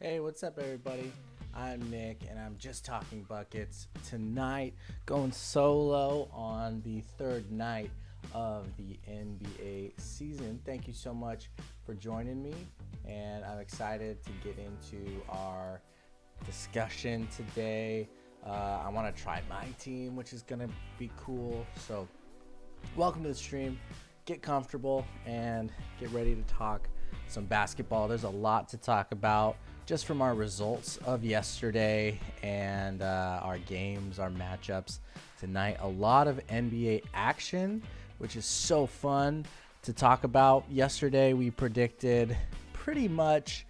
Hey, what's up, everybody? I'm Nick, and I'm just talking buckets tonight, going solo on the third night of the NBA season. Thank you so much for joining me, and I'm excited to get into our discussion today. I want to try my team, which is going to be cool. So, welcome to the stream. Get comfortable and get ready to talk some basketball. There's a lot to talk about just from our results of yesterday and our games, our matchups tonight. A lot of NBA action, which is so fun to talk about. Yesterday, we predicted pretty much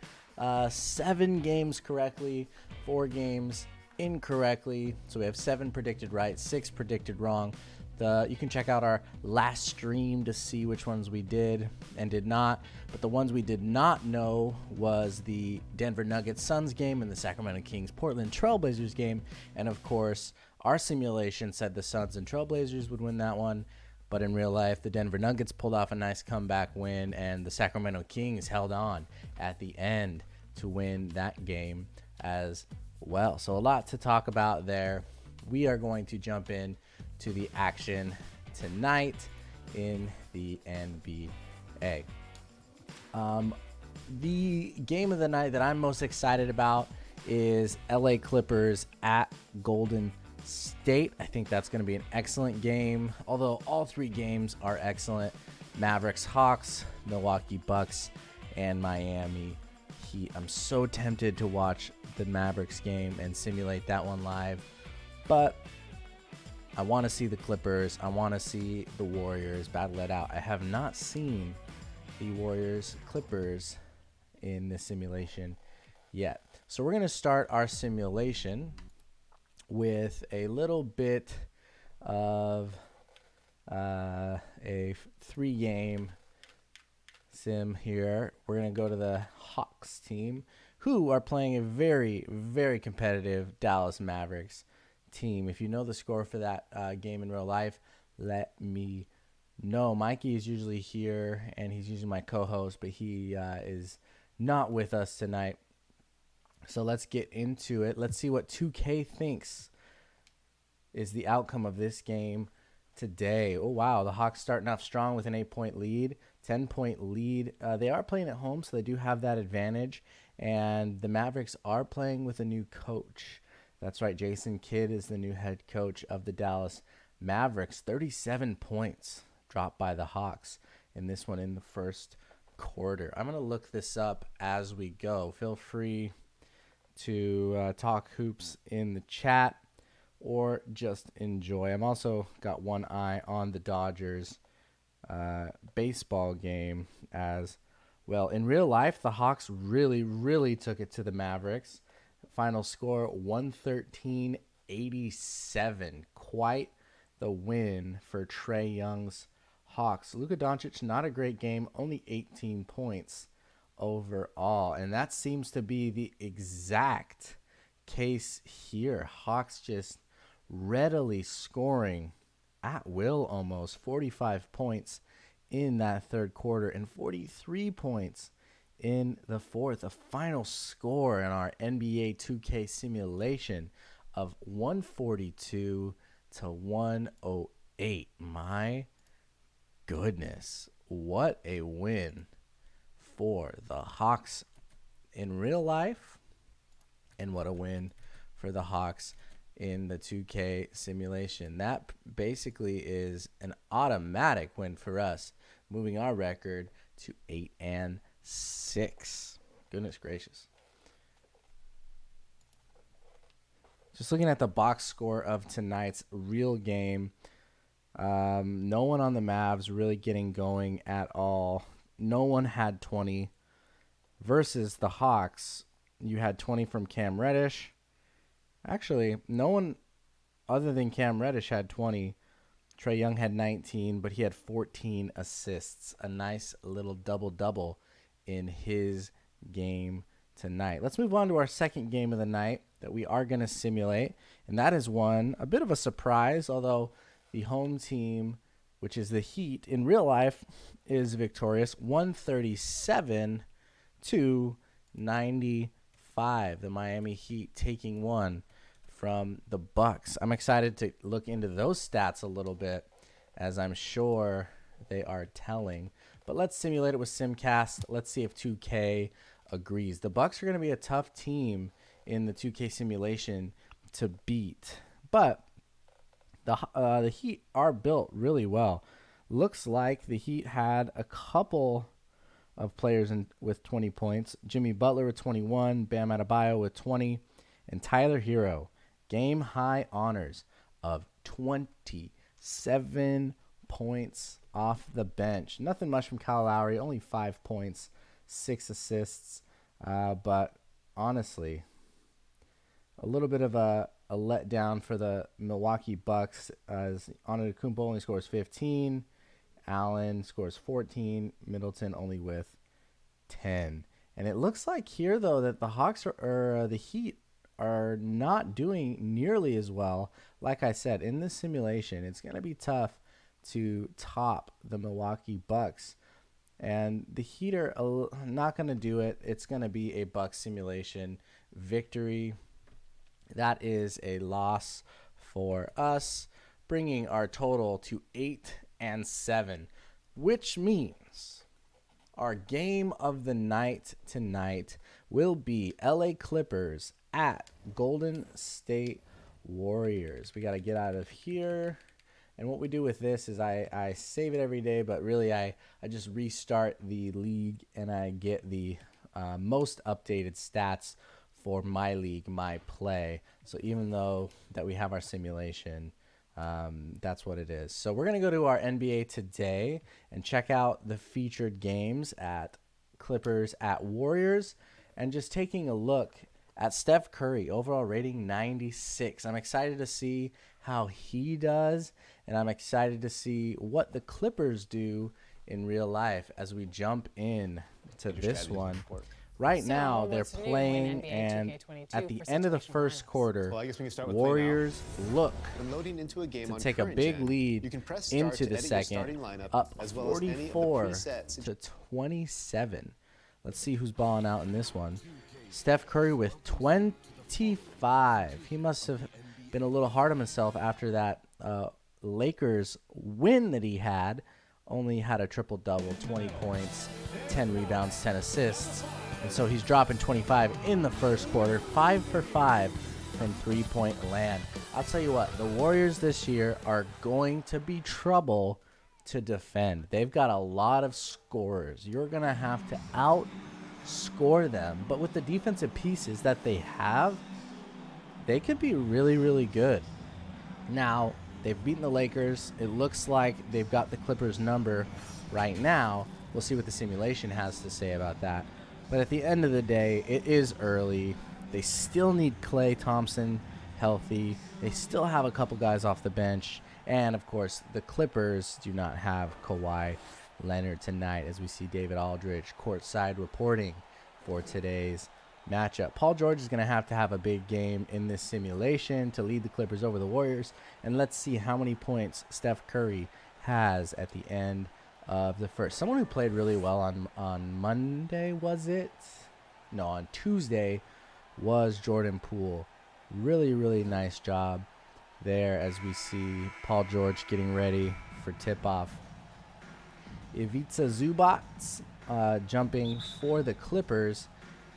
7 games correctly, 4 games incorrectly. So we have 7 predicted right, 6 predicted wrong. You can check out our last stream to see which ones we did and did not. But the ones we did not know was the Denver Nuggets Suns game and the Sacramento Kings Portland Trailblazers game. And of course, our simulation said the Suns and Trailblazers would win that one. But in real life, the Denver Nuggets pulled off a nice comeback win, and the Sacramento Kings held on at the end to win that game as well. So a lot to talk about there. We are going to jump in to the action tonight in the NBA. The game of the night that I'm most excited about is LA Clippers at Golden State. I think that's going to be an excellent game, although all 3 games are excellent. Mavericks, Hawks, Milwaukee Bucks, and Miami Heat. I'm so tempted to watch the Mavericks game and simulate that one live, but I want to see the Clippers. I want to see the Warriors battle it out. I have not seen the Warriors Clippers in this simulation yet. So we're going to start our simulation with a little bit of a 3-game sim here. We're going to go to the Hawks team, who are playing a very, very competitive Dallas Mavericks team. If you know the score for that game in real life, let me know. Mikey is usually here, and he's usually my co-host, but he is not with us tonight. So let's get into it. Let's see what 2K thinks is the outcome of this game today. Oh, wow. The Hawks starting off strong with an 8-point lead, 10-point lead. They are playing at home, so they do have that advantage. And the Mavericks are playing with a new coach. That's right. Jason Kidd is the new head coach of the Dallas Mavericks. 37 points dropped by the Hawks in this one in the first quarter. I'm going to look this up as we go. Feel free to talk hoops in the chat or just enjoy. I'm also got one eye on the Dodgers baseball game as well. In real life, the Hawks really, really took it to the Mavericks. Final score 113-87. Quite the win for Trae Young's Hawks. Luka Doncic, not a great game, only 18 points overall. And that seems to be the exact case here. Hawks just readily scoring at will almost. 45 points in that third quarter and 43 points in the fourth. A final score in our NBA 2K simulation of 142-108. My goodness, what a win for the Hawks in real life, and what a win for the Hawks in the 2K simulation. That basically is an automatic win for us, moving our record to 8-6. Goodness gracious. Just looking at the box score of tonight's real game, no one on the Mavs really getting going at all. No one had 20 versus the Hawks. You had 20 from Cam Reddish. Actually, no one other than Cam Reddish had 20. Trae Young had 19, but he had 14 assists. A nice little double-double in his game tonight. Let's move on to our second game of the night that we are going to simulate, and that is one, a bit of a surprise, although the home team, which is the Heat, in real life is victorious, 137-95. 105. The Miami Heat taking one from the Bucks. I'm excited to look into those stats a little bit, as I'm sure they are telling. But let's simulate it with Simcast. Let's see if 2K agrees. The Bucks are going to be a tough team in the 2K simulation to beat, but the Heat are built really well. Looks like the Heat had a couple of players with 20 points. Jimmy Butler with 21, Bam Adebayo with 20, and Tyler Hero, game high honors of 27 points off the bench. Nothing much from Kyle Lowry, only 5 points, 6 assists. But honestly, a little bit of a letdown for the Milwaukee Bucks, as Antetokounmpo only scores 15, Allen scores 14, Middleton only with 10. And it looks like here, though, that the Hawks or the Heat are not doing nearly as well. Like I said, in this simulation, it's going to be tough to top the Milwaukee Bucks. And the Heat are not going to do it. It's going to be a Bucks simulation victory. That is a loss for us, bringing our total to 8-7, which means our game of the night tonight will be LA Clippers at Golden State Warriors. We got to get out of here. And what we do with this is I save it every day, but really I just restart the league and I get the most updated stats for my league, my play. So even though that we have our simulation, that's what it is. So we're going to go to our NBA today and check out the featured games at Clippers at Warriors, and just taking a look at Steph Curry, overall rating 96. I'm excited to see how he does, and I'm excited to see what the Clippers do in real life as we jump in to this one. Right now, they're playing, and at the end of the first quarter, Warriors look to take a big lead into the second, up 44-27. Let's see who's balling out in this one. Steph Curry with 25. He must have been a little hard on himself after that Lakers win that he had. Only had a triple-double, 20 points, 10 rebounds, 10 assists. And so he's dropping 25 in the first quarter, 5 for 5 from three-point land. I'll tell you what, the Warriors this year are going to be trouble to defend. They've got a lot of scorers. You're going to have to outscore them. But with the defensive pieces that they have, they could be really, really good. Now, they've beaten the Lakers. It looks like they've got the Clippers number right now. We'll see what the simulation has to say about that. But at the end of the day, it is early. They still need Klay Thompson healthy. They still have a couple guys off the bench. And, of course, the Clippers do not have Kawhi Leonard tonight, as we see David Aldridge courtside reporting for today's matchup. Paul George is going to have a big game in this simulation to lead the Clippers over the Warriors. And let's see how many points Steph Curry has at the end of the first. Someone who played really well on Monday, was it? No, on Tuesday was Jordan Poole. Really, really nice job there as we see Paul George getting ready for tip-off. Ivica Zubac jumping for the Clippers.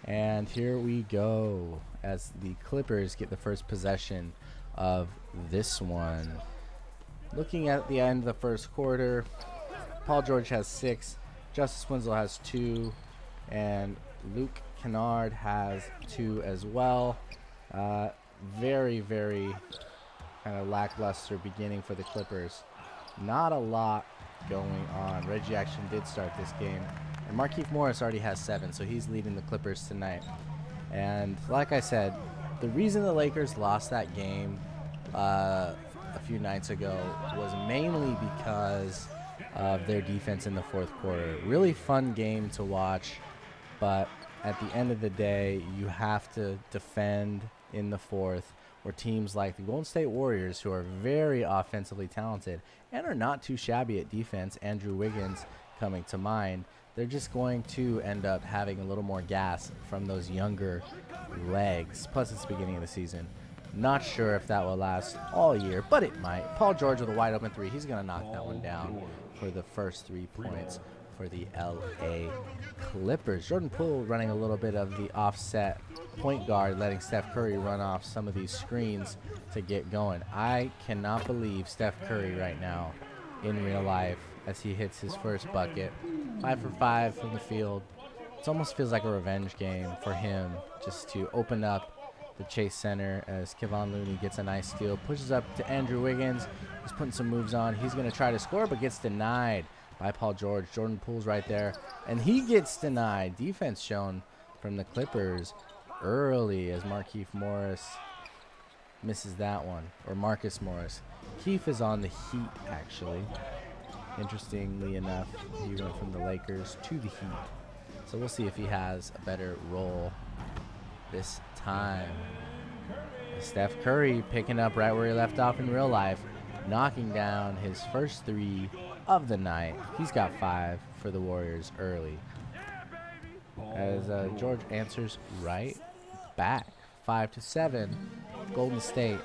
And here we go as the Clippers get the first possession of this one. Looking at the end of the first quarter, Paul George has 6, Justice Winslow has 2, and Luke Kennard has 2 as well. Very, very kind of lackluster beginning for the Clippers. Not a lot going on. Reggie Jackson did start this game. And Markieff Morris already has 7, so he's leading the Clippers tonight. And like I said, the reason the Lakers lost that game a few nights ago was mainly because of their defense in the fourth quarter. Really fun game to watch, but at the end of the day, you have to defend in the fourth, where teams like the Golden State Warriors, who are very offensively talented and are not too shabby at defense, Andrew Wiggins coming to mind, they're just going to end up having a little more gas from those younger legs. Plus, it's the beginning of the season. Not sure if that will last all year, but it might. Paul George with a wide open three. He's going to knock that one down for the first 3 points for the LA Clippers. Jordan Poole running a little bit of the offset point guard, letting Steph Curry run off some of these screens to get going. I cannot believe Steph Curry right now in real life as he hits his first bucket. 5 for 5 from the field. It almost feels like a revenge game for him, just to open up the Chase Center as Kevon Looney gets a nice steal, pushes up to Andrew Wiggins. He's putting some moves on. He's going to try to score, but gets denied by Paul George. Jordan Poole's right there, and he gets denied. Defense shown from the Clippers early as Markieff Morris misses that one, or Marcus Morris. Keith is on the Heat, actually. Interestingly enough, he went from the Lakers to the Heat. So we'll see if he has a better role this time. Steph Curry picking up right where he left off in real life, knocking down his first 3 of the night. He's got 5 for the Warriors early. As George answers right back, 5-7. Golden State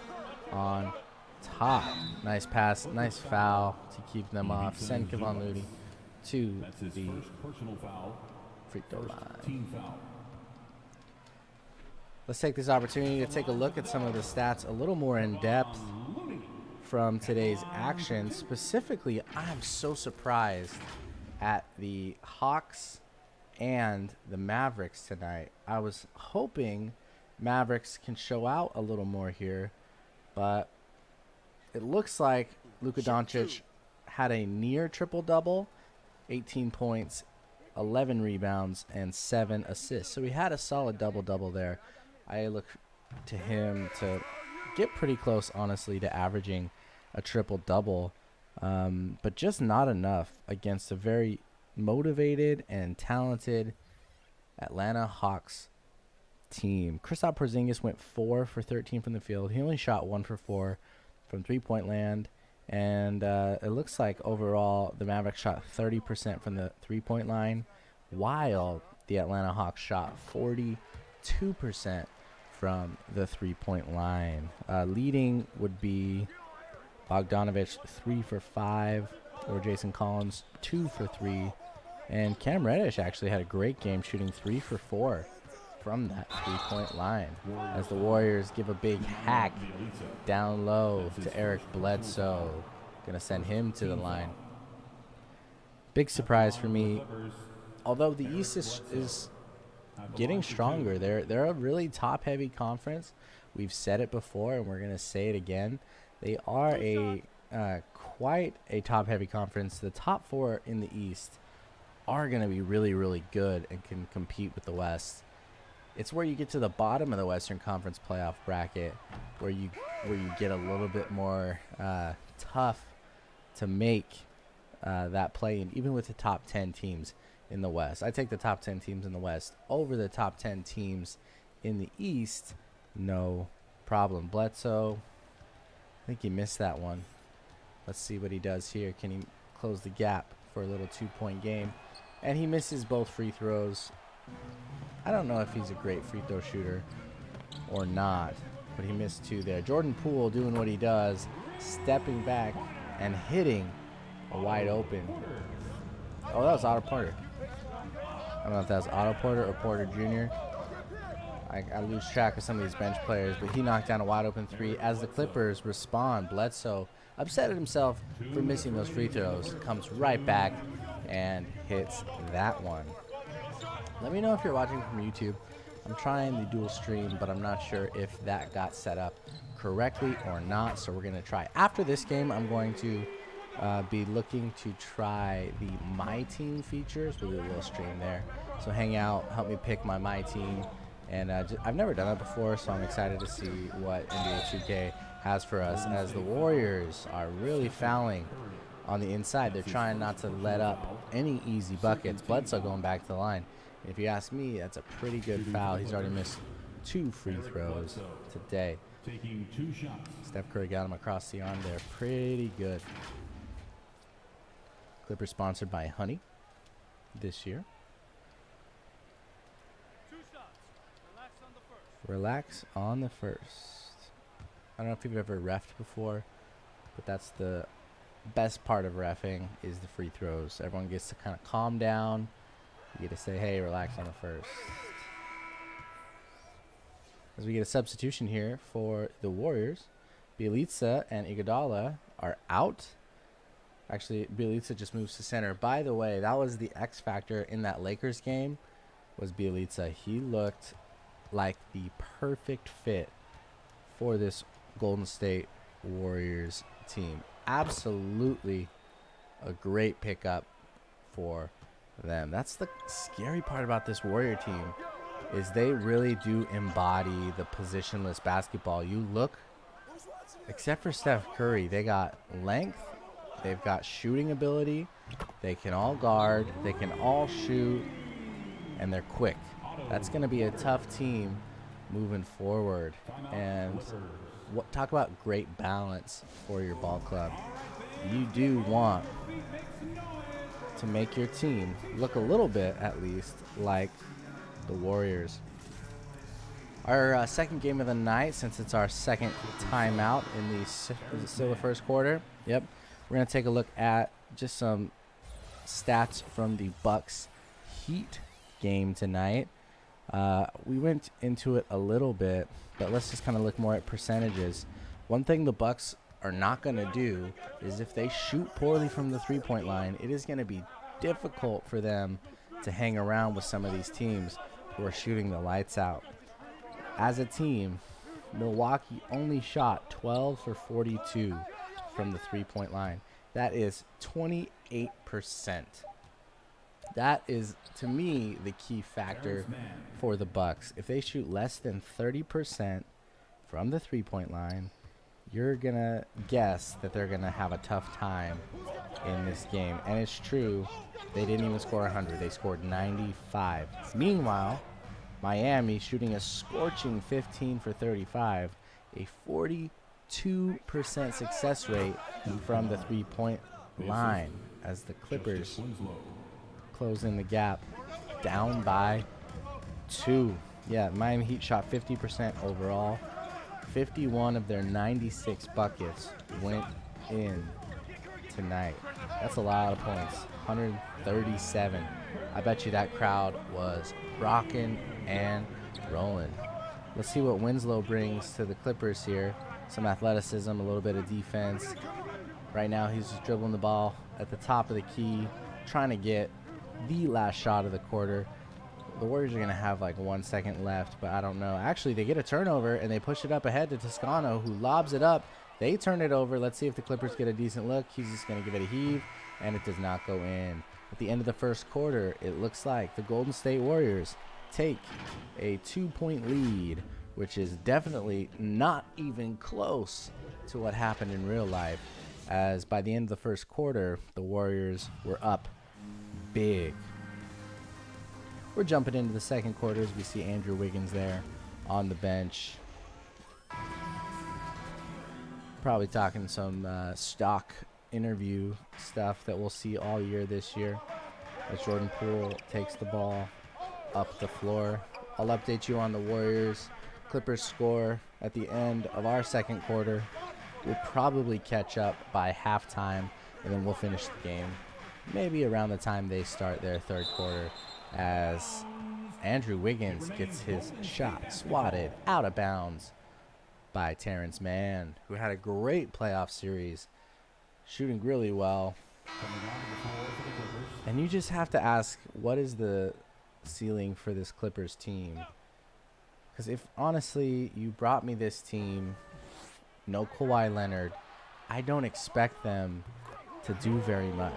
on top. Nice pass, nice foul to keep them off. Send Kevon Looney to the free throw line. Let's take this opportunity to take a look at some of the stats a little more in depth from today's action. Specifically, I'm so surprised at the Hawks and the Mavericks tonight. I was hoping Mavericks can show out a little more here, but it looks like Luka Doncic had a near triple-double, 18 points, 11 rebounds, and 7 assists. So he had a solid double-double there. I look to him to get pretty close, honestly, to averaging a triple-double, but just not enough against a very motivated and talented Atlanta Hawks team. Kristaps Porzingis went 4 for 13 from the field. He only shot 1 for 4 from three-point land, and it looks like overall the Mavericks shot 30% from the three-point line, while the Atlanta Hawks shot 42% from the three-point line. Leading would be Bogdanovich, 3 for 5, or Jason Collins, 2 for 3. And Cam Reddish actually had a great game, shooting 3 for 4 from that three-point line, as the Warriors give a big hack down low to Eric Bledsoe. Gonna send him to the line. Big surprise for me, although the East is getting stronger. They're a really top-heavy conference. We've said it before, and we're gonna say it again. They are a quite a top-heavy conference. The top 4 in the East are going to be really, really good and can compete with the West. It's where you get to the bottom of the Western Conference playoff bracket where you get a little bit more tough to make that play in, even with the top 10 teams in the West. I take the top 10 teams in the West over the top 10 teams in the East, no problem. Bledsoe, I think he missed that one. Let's see what he does here. Can he close the gap for a little 2-point game? And he misses both free throws. I don't know if he's a great free throw shooter or not, but he missed 2 there. Jordan Poole doing what he does, stepping back and hitting a wide open. Oh, that was Otto Porter. I don't know if that was Otto Porter or Porter Jr. I lose track of some of these bench players, but he knocked down a wide open 3 as the Clippers respond. Bledsoe upset at himself for missing those free throws, comes right back and hits that one. Let me know if you're watching from YouTube. I'm trying the dual stream, but I'm not sure if that got set up correctly or not, so we're going to try. After this game, I'm going to be looking to try the My Team features. We'll do a little stream there. So hang out, help me pick my team. And I've never done that before, so I'm excited to see what NBA 2K has for us, as the Warriors are really fouling on the inside. They're trying not to let up any easy buckets. Bledsoe going back to the line. If you ask me, that's a pretty good foul. He's already missed 2 free throws today. Steph Curry got him across the arm there. Pretty good. Clippers sponsored by Honey. this year. Relax on the first. I don't know if you've ever reffed before, but that's the best part of reffing is the free throws. Everyone gets to kind of calm down. You get to say, hey, relax on the first. As we get a substitution here for the Warriors, Bjelica and Iguodala are out. Actually, Bjelica just moves to center. By the way, that was the X factor in that Lakers game, was Bjelica. He looked like the perfect fit for this Golden State Warriors team. Absolutely a great pickup for them. That's the scary part about this Warrior team, is they really do embody the positionless basketball. You look, except for Steph Curry, they got length, they've got shooting ability, they can all guard, they can all shoot, and they're quick. That's going to be a tough team moving forward. And talk about great balance for your ball club. You do want to make your team look a little bit, at least, like the Warriors. Our second game of the night, since it's our second timeout in still the first quarter. Yep. We're going to take a look at just some stats from the Bucks Heat game tonight. We went into it a little bit, but let's just kind of look more at percentages. One thing the Bucks are not going to do is, if they shoot poorly from the three-point line, it is going to be difficult for them to hang around with some of these teams who are shooting the lights out. As a team, Milwaukee only shot 12 for 42 from the three-point line. That is 28%. That is, to me, the key factor for the Bucks. If they shoot less than 30% from the three-point line, you're going to guess that they're going to have a tough time in this game. And it's true, they didn't even score 100. They scored 95. Meanwhile, Miami shooting a scorching 15 for 35, a 42% success rate from the three-point line, as the Clippers closing the gap down by 2. Yeah, Miami Heat shot 50% overall. 51 of their 96 buckets went in tonight. That's a lot of points. 137. I bet you that crowd was rocking and rolling. Let's see what Winslow brings to the Clippers here. Some athleticism, a little bit of defense. Right now he's just dribbling the ball at the top of the key, trying to get the last shot of the quarter. The Warriors are going to have like 1 second left, but I don't know. Actually, they get a turnover, and they push it up ahead to Toscano, who lobs it up. They turn it over. Let's see if the Clippers get a decent look. He's just going to give it a heave, and it does not go in. At the end of the first quarter, it looks like the Golden State Warriors take a 2-point lead, which is definitely not even close to what happened in real life, as by the end of the first quarter, the Warriors were up big. We're jumping into the second quarter as we see Andrew Wiggins there on the bench. Probably talking some stock interview stuff that we'll see all year this year, as Jordan Poole takes the ball up the floor. I'll update you on the Warriors. Clippers score at the end of our second quarter. We'll probably catch up by halftime, and then we'll finish the game maybe around the time they start their third quarter, as Andrew Wiggins gets his shot swatted out of bounds by Terrence Mann, who had a great playoff series, shooting really well. And you just have to ask, what is the ceiling for this Clippers team? Because if, honestly, you brought me this team, no Kawhi Leonard, I don't expect them to do very much.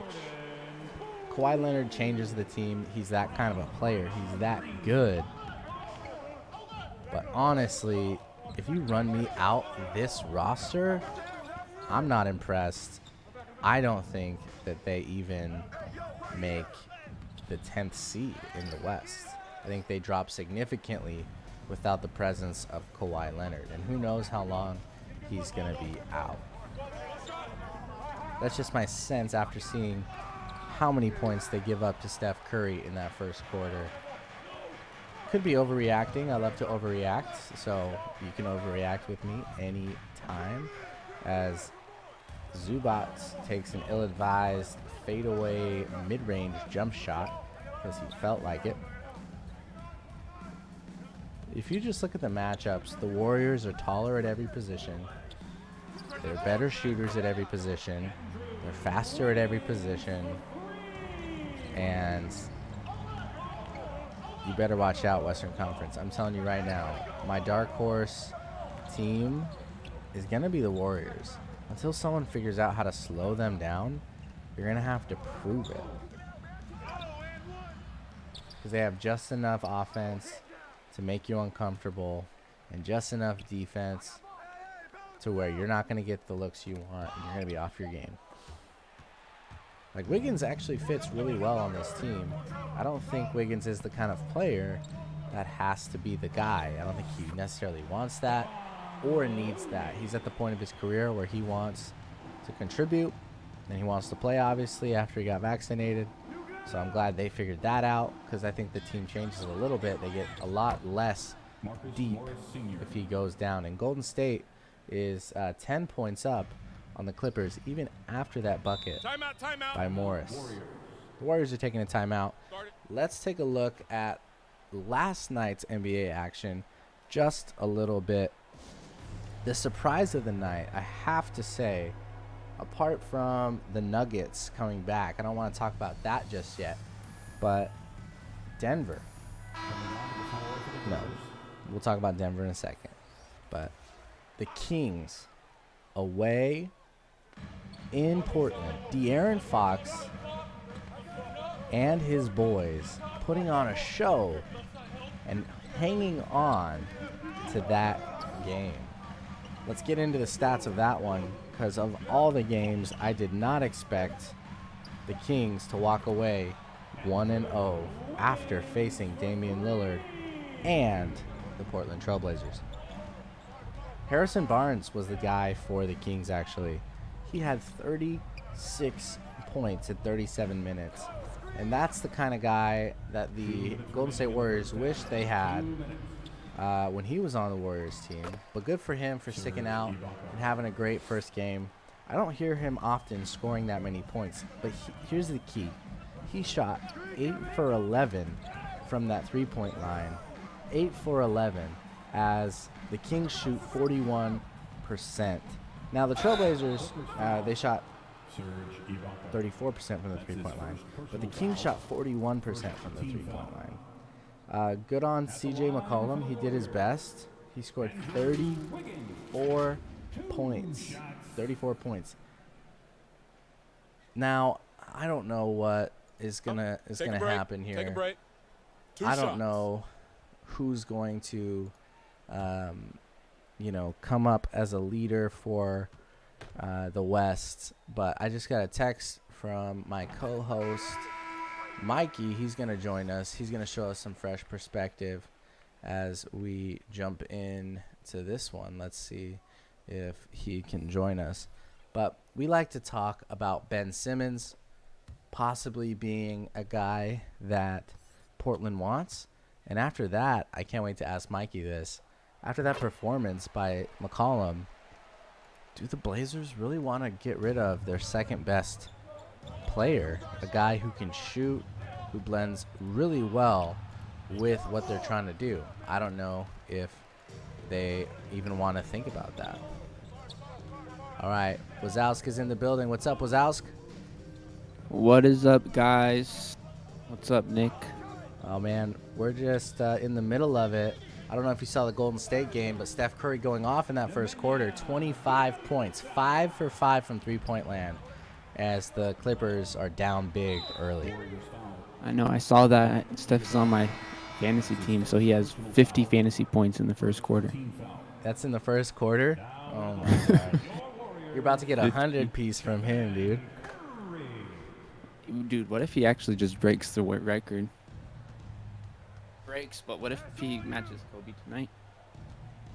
Kawhi Leonard changes the team. He's that kind of a player. He's that good. But honestly, if you run me out this roster, I'm not impressed. I don't think that they even make the 10th seed in the West. I think they drop significantly without the presence of Kawhi Leonard. And who knows how long he's going to be out. That's just my sense after seeing how many points they give up to Steph Curry in that first quarter. Could be overreacting. I love to overreact, so you can overreact with me anytime. As Zubac takes an ill-advised fadeaway mid-range jump shot because he felt like it. If you just look at the matchups, the Warriors are taller at every position. They're better shooters at every position. They're faster at every position. And you better watch out, Western Conference. I'm telling you right now, my dark horse team is going to be the Warriors. Until someone figures out how to slow them down, you're going to have to prove it. Because they have just enough offense to make you uncomfortable and just enough defense to where you're not going to get the looks you want and you're going to be off your game. Like, Wiggins actually fits really well on this team. I don't think Wiggins is the kind of player that has to be the guy. I don't think he necessarily wants that or needs that. He's at the point of his career where he wants to contribute and he wants to play, obviously, after he got vaccinated. So I'm glad they figured that out, because I think the team changes a little bit. They get a lot less deep if he goes down. And Golden State is 10 points up on the Clippers, even after that bucket by Morris. The Warriors are taking a timeout. Let's take a look at last night's NBA action just a little bit. The surprise of the night, I have to say, apart from the Nuggets coming back, I don't want to talk about that just yet, but Denver. No, we'll talk about Denver in a second. But the Kings away in Portland. De'Aaron Fox and his boys putting on a show and hanging on to that game. Let's get into the stats of that one, because of all the games, I did not expect the Kings to walk away 1-0 after facing Damian Lillard and the Portland Trailblazers. Harrison Barnes was the guy for the Kings, actually. He had 36 points in 37 minutes. And that's the kind of guy that the Golden State Warriors wish they had when he was on the Warriors team. But good for him for sticking out and having a great first game. I don't hear him often scoring that many points, but here's the key. He shot 8 for 11 from that three-point line. 8 for 11 as the Kings shoot 41%. Now, the Trailblazers, they shot 34% from the three-point line, but the Kings shot 41% from the three-point line. Good on C.J. McCollum. He did his best. He scored 34 points. 34 points. Now, I don't know what is gonna happen here. Take a break. I don't know who's going to, come up as a leader for the West. But I just got a text from my co-host, Mikey. He's going to join us. He's going to show us some fresh perspective as we jump in to this one. Let's see if he can join us. But we like to talk about Ben Simmons possibly being a guy that Portland wants. And after that, I can't wait to ask Mikey this. After that performance by McCollum, do the Blazers really want to get rid of their second best player, a guy who can shoot, who blends really well with what they're trying to do? I don't know if they even want to think about that. All right, Wazowsk is in the building. What's up, Wazowsk? What is up, guys? What's up, Nick? Oh, man, we're just in the middle of it. I don't know if you saw the Golden State game, but Steph Curry going off in that first quarter, 25 points, 5 for 5 from three-point land, as the Clippers are down big early. I know, I saw that. Steph is on my fantasy team, so he has 50 fantasy points in the first quarter. That's in the first quarter? Oh, my God. You're about to get a 100-piece from him, dude. Dude, what if he actually just breaks the record? Breaks, but what if he matches Kobe tonight?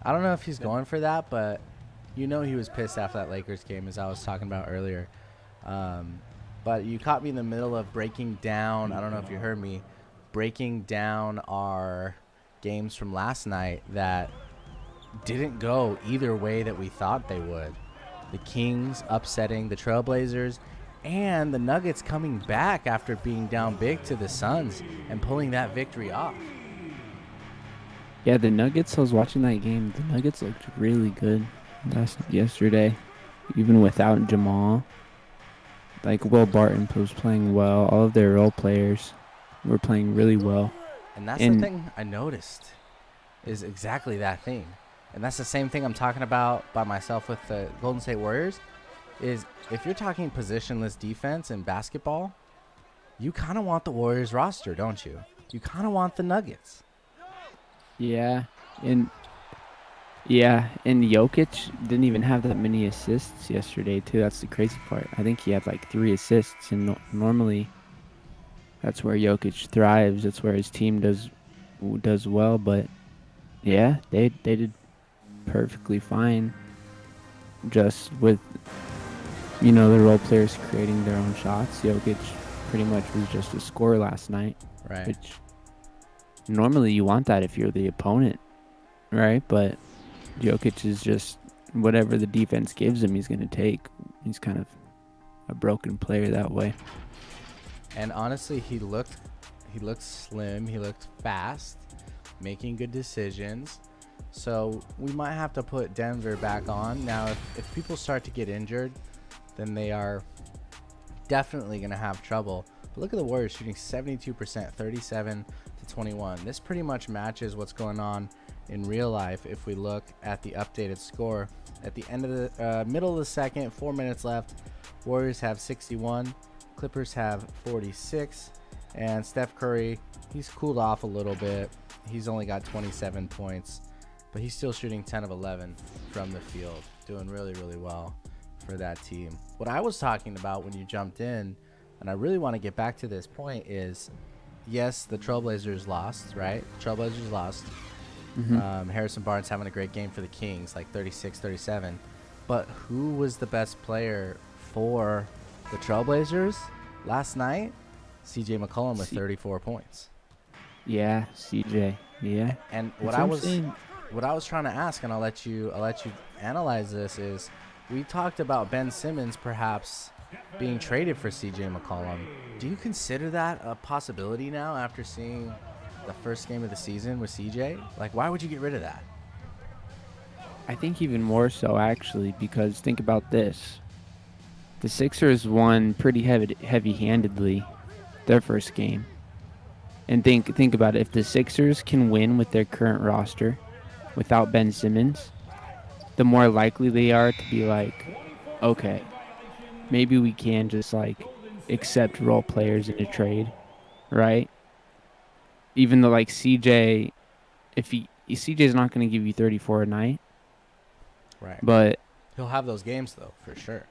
I don't know if he's going for that, but he was pissed after that Lakers game, as I was talking about earlier. But but you caught me in the middle of breaking down. I don't know if you heard me breaking down our games from last night that didn't go either way that we thought they would. The Kings upsetting the Trailblazers, and the Nuggets coming back after being down big to the Suns and pulling that victory off. Yeah, the Nuggets, I was watching that game. The Nuggets looked really good yesterday, even without Jamal. Like, Will Barton was playing well. All of their role players were playing really well. And that's the thing I noticed is exactly that thing. And that's the same thing I'm talking about by myself with the Golden State Warriors is if you're talking positionless defense in basketball, you kind of want the Warriors roster, don't you? You kind of want the Nuggets. Yeah, and Jokic didn't even have that many assists yesterday too. That's the crazy part. I think he had like 3 assists, and normally that's where Jokic thrives. That's where his team does well. But yeah, they did perfectly fine, just with the role players creating their own shots. Jokic pretty much was just a scorer last night, right? Which normally you want that if you're the opponent, right? But Jokic is just whatever the defense gives him, he's going to take. He's kind of a broken player that way. And honestly, he looked slim. He looked fast, making good decisions. So we might have to put Denver back on. Now, if people start to get injured, then they are definitely going to have trouble. But look at the Warriors shooting 72%, 37-21. This pretty much matches what's going on in real life if we look at the updated score. At the end of the middle of the second, 4 minutes left, Warriors have 61, Clippers have 46, and Steph Curry, he's cooled off a little bit. He's only got 27 points, but he's still shooting 10 of 11 from the field, doing really, really well for that team. What I was talking about when you jumped in, and I really want to get back to this point, is yes, the Trailblazers lost, right? Trailblazers lost. Mm-hmm. Harrison Barnes having a great game for the Kings, like 36-37. But who was the best player for the Trailblazers last night? CJ McCollum with 34 points. Yeah, CJ. Yeah. And what I was trying to ask, and I'll let you analyze this, is we talked about Ben Simmons perhaps being traded for CJ McCollum. Do you consider that a possibility now after seeing the first game of the season with CJ? Like, why would you get rid of that? I think even more so, actually, because think about this. The Sixers won pretty heavy-handedly their first game. And think about it. If the Sixers can win with their current roster without Ben Simmons, the more likely they are to be like, okay, maybe we can just like accept role players in a trade, right? Even though like CJ, CJ's not going to give you 34 a night, right? But he'll have those games though, for sure.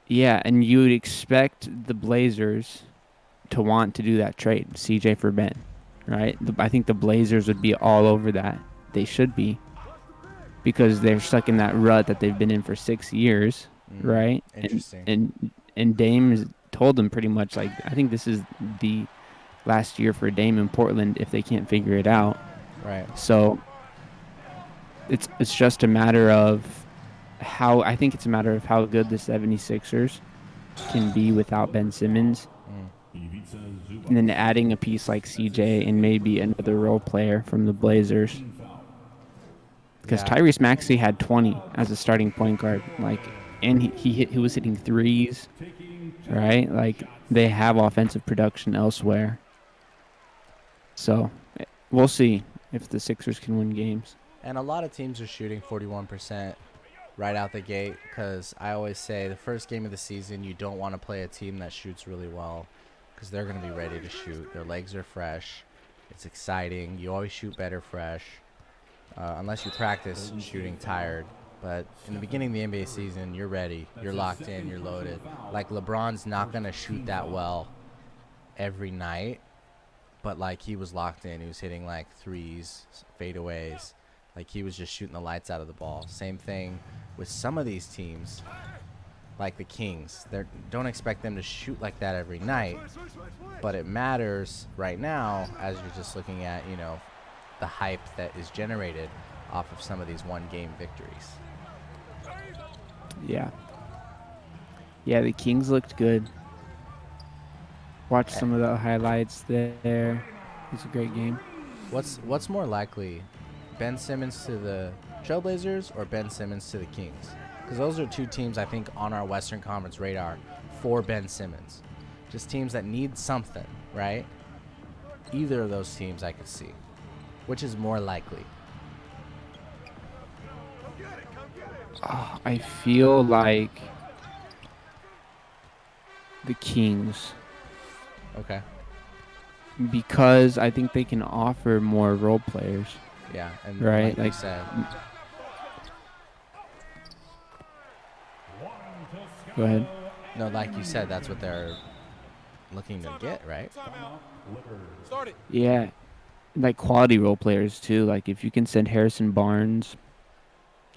Yeah, and you would expect the Blazers to want to do that trade, CJ for Ben, right? I think the Blazers would be all over that. They should be, because they're stuck in that rut that they've been in for 6 years, right? Interesting. And Dame told them pretty much like, I think this is the last year for Dame in Portland if they can't figure it out. Right. So it's just a matter of how good the 76ers can be without Ben Simmons. And then adding a piece like CJ and maybe another role player from the Blazers. Because Tyrese Maxey had 20 as a starting point guard, and he was hitting threes, right? Like, they have offensive production elsewhere. So we'll see if the Sixers can win games. And a lot of teams are shooting 41% right out the gate, because I always say the first game of the season, you don't want to play a team that shoots really well, because they're going to be ready to shoot. Their legs are fresh. It's exciting. You always shoot better fresh, unless you practice shooting tired. But in the beginning of the NBA season, you're ready. You're locked in. You're loaded. Like, LeBron's not going to shoot that well every night, but, like, he was locked in. He was hitting, like, threes, fadeaways. Like, he was just shooting the lights out of the ball. Same thing with some of these teams. like the Kings. Don't expect them to shoot like that every night, but it matters right now as you're just looking at, the hype that is generated off of some of these one-game victories. Yeah. Yeah, the Kings looked good. Watched some of the highlights there. It was a great game. What's more likely, Ben Simmons to the Trailblazers or Ben Simmons to the Kings? Because those are two teams I think on our Western Conference radar for Ben Simmons. Just teams that need something, right? Either of those teams I could see. Which is more likely? I feel like the Kings, Okay. because I think they can offer more role players. Yeah, and right, like you said. Go ahead. No, like you said, that's what they're looking to get, right? Yeah, like quality role players too. Like if you can send Harrison Barnes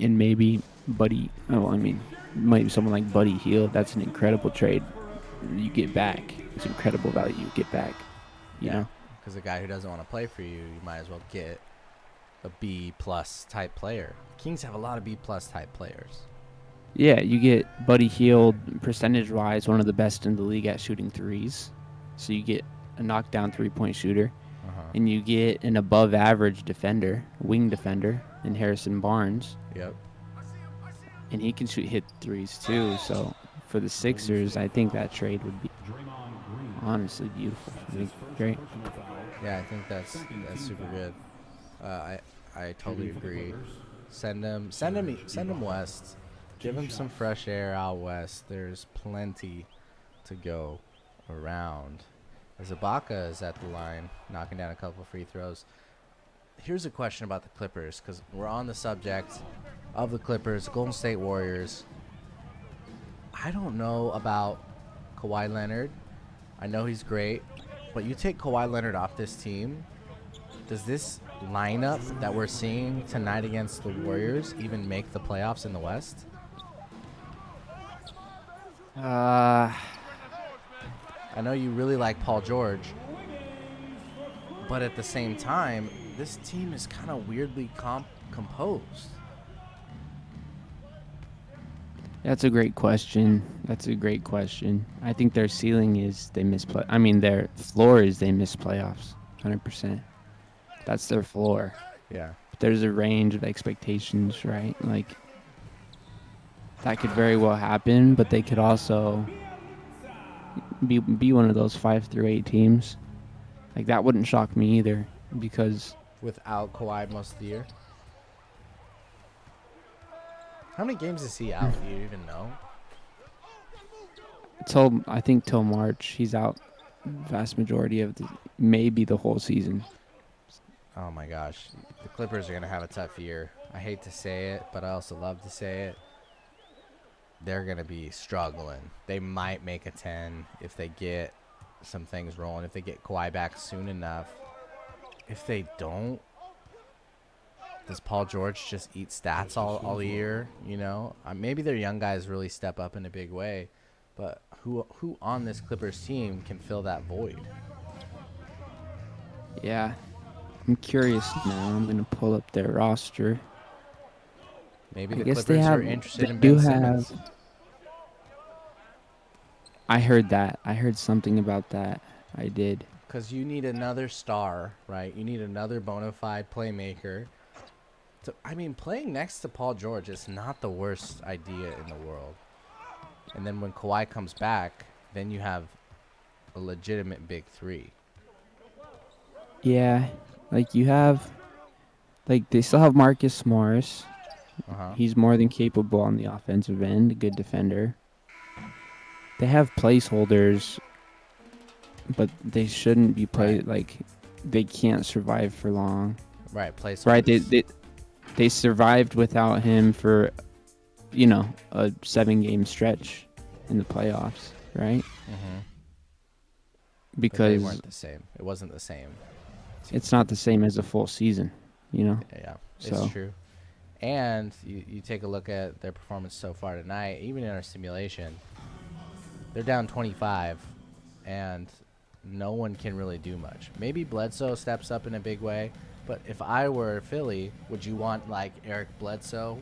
and maybe maybe someone like Buddy Hield, that's an incredible trade. You get back. It's incredible value you get back. You know? Because a guy who doesn't want to play for you, you might as well get a B-plus type player. Kings have a lot of B-plus type players. Yeah, you get Buddy Hield, percentage-wise, one of the best in the league at shooting threes. So you get a knockdown three-point shooter. And you get an above-average defender, wing defender, in Harrison Barnes. Yep. And he can hit threes too. So for the Sixers, I think that trade would be honestly beautiful. I think great. Yeah, I think that's super good. I totally agree. Send him west. Give him some fresh air out west. There's plenty to go around. As Ibaka is at the line, knocking down a couple free throws. Here's a question about the Clippers, because we're on the subject of the Clippers, Golden State Warriors. I don't know about Kawhi Leonard. I know he's great, but you take Kawhi Leonard off this team, does this lineup that we're seeing tonight against the Warriors even make the playoffs in the West? I know you really like Paul George, but at the same time, this team is kind of weirdly composed. That's a great question. I think their ceiling is they miss play. I mean, their floor is they miss playoffs, 100%. That's their floor. Yeah. But there's a range of expectations, right? Like, that could very well happen, but they could also be one of those 5 through 8 teams. Like, that wouldn't shock me either, because without Kawhi most of the year. How many games is he out? Do you even know? I think till March. He's out vast majority of maybe the whole season. Oh my gosh. The Clippers are going to have a tough year. I hate to say it, but I also love to say it. They're going to be struggling. They might make a 10 if they get some things rolling, if they get Kawhi back soon enough. If they don't, does Paul George just eat stats all year? You know, maybe their young guys really step up in a big way, but who on this Clippers team can fill that void? Yeah, I'm curious now. I'm gonna pull up their roster. Maybe the Clippers are interested in Ben Simmons. I heard that. I heard something about that. I did. Because you need another star, right? You need another bona fide playmaker. Playing next to Paul George is not the worst idea in the world. And then when Kawhi comes back, then you have a legitimate big three. Yeah, they still have Marcus Morris. He's more than capable on the offensive end, a good defender. They have placeholders, but they shouldn't be they can't survive for long. Right, placeholders. Right, they survived without him for, a 7-game stretch in the playoffs, right? Mm-hmm. Because but they weren't the same. It wasn't the same. It's not the same as a full season, Yeah, it's true. And you take a look at their performance so far tonight, even in our simulation, they're down 25, and no one can really do much. Maybe Bledsoe steps up in a big way, but if I were Philly, would you want like Eric Bledsoe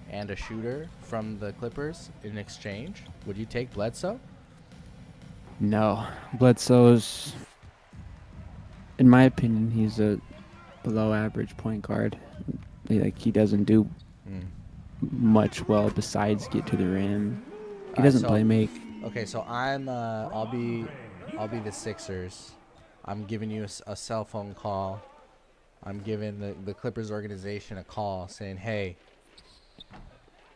and a shooter from the Clippers in exchange? Would you take Bledsoe? No, Bledsoe's, in my opinion, he's a below average point guard. Like he doesn't do much well besides get to the rim. He doesn't play make. Okay, so I'll be the Sixers. I'm giving you a cell phone call. I'm giving the Clippers organization a call saying, hey,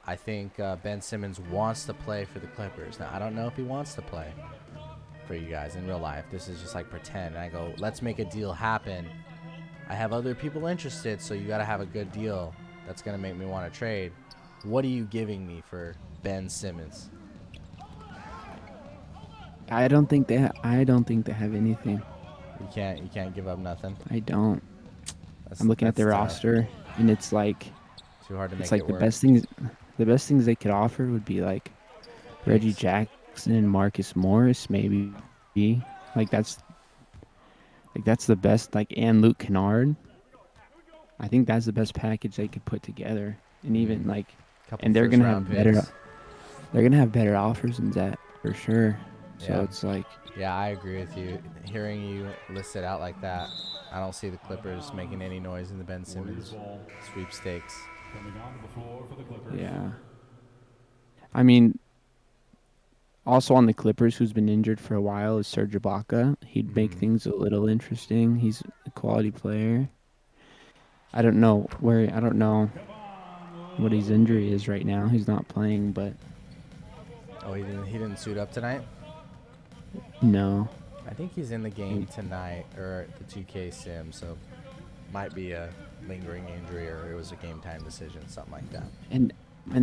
I think Ben Simmons wants to play for the Clippers. Now, I don't know if he wants to play for you guys in real life. This is just like pretend. And I go, let's make a deal happen. I have other people interested, so you got to have a good deal that's going to make me want to trade. What are you giving me for Ben Simmons? I don't think they have anything. You can't give up nothing. I don't. I'm looking at their roster, and it's like too hard to make it's like it the work. The best things they could offer would be like Reggie Jackson and Marcus Morris, maybe. Like that's the best. Like, and Luke Kennard. I think that's the best package they could put together, and even like, and they're gonna have better offers than that for sure. So it's like, yeah, I agree with you. Hearing you list it out like that, I don't see the Clippers making any noise in the Ben Simmons sweepstakes. Yeah. I mean, also on the Clippers, who's been injured for a while, is Serge Ibaka. He'd make things a little interesting. He's a quality player. I don't know what his injury is right now. He's not playing, but he didn't suit up tonight? No. I think he's in the game tonight, or the 2K sim, so might be a lingering injury, or it was a game time decision, something like that. And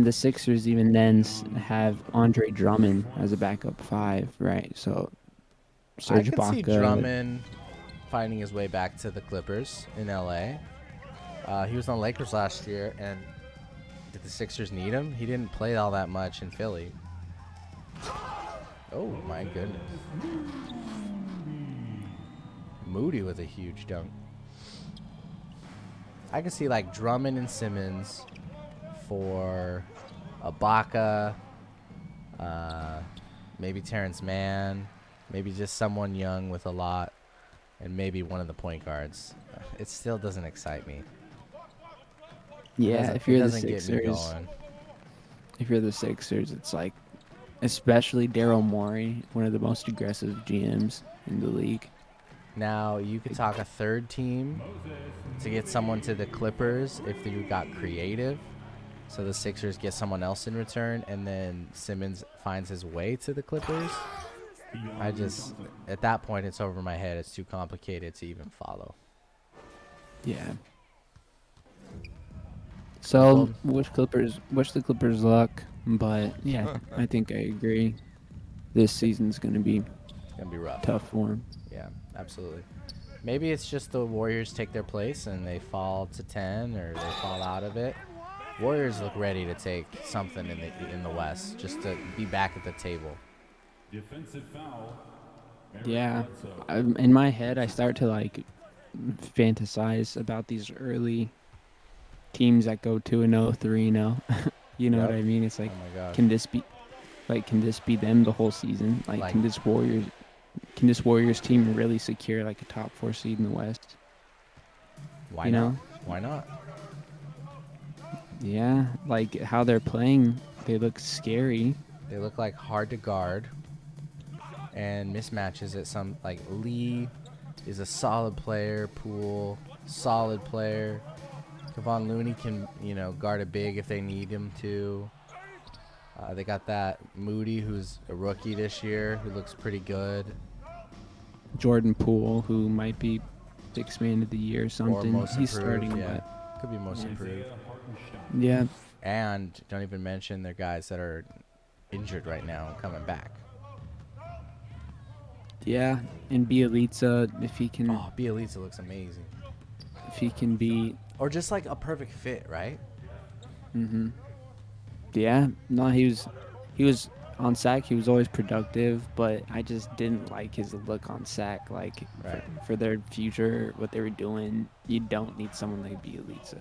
the Sixers even then have Andre Drummond as a backup 5, right? So Serge Ibaka. I could see Drummond finding his way back to the Clippers in LA. He was on Lakers last year, and did the Sixers need him? He didn't play all that much in Philly. Oh, my goodness. Moody with a huge dunk. I could see, like, Drummond and Simmons for Ibaka, maybe Terrence Mann, maybe just someone young with a lot, and maybe one of the point guards. It still doesn't excite me. Yeah, if you're the Sixers, it's like, especially Daryl Morey, one of the most aggressive GMs in the league. Now, you could talk a third team to get someone to the Clippers if you got creative. So the Sixers get someone else in return, and then Simmons finds his way to the Clippers. At that point, it's over my head. It's too complicated to even follow. Yeah. So, wish the Clippers luck, but yeah, I think I agree. This season's gonna be rough, tough for them. Yeah, absolutely. Maybe it's just the Warriors take their place and they fall to 10, or they fall out of it. Warriors look ready to take something in the West, just to be back at the table. Defensive foul. Yeah, in my head, I start to like fantasize about these early teams that go 2-0, 3-0. You know what I mean? It's like, can this be them the whole season? Like, can this Warriors team really secure like a top 4 seed in the West? Why not? Why not? Yeah, like how they're playing, they look scary. They look like hard to guard, and mismatches at some, like Lee is a solid player, Poole, solid player. Kevon Looney can, guard a big if they need him to. They got that Moody, who's a rookie this year, who looks pretty good. Jordan Poole, who might be Sixth Man of the Year or something. He's starting, but could be most improved. Yeah. And don't even mention their guys that are injured right now and coming back. Yeah, and Bjelica, if he can. Oh, Bjelica looks amazing. If he can be. Or just like a perfect fit, right? Mm-hmm. Yeah, no, he was on sack. He was always productive, but I just didn't like his look on sack. Like Right. for their future, what they were doing, you don't need someone like Bielitsa.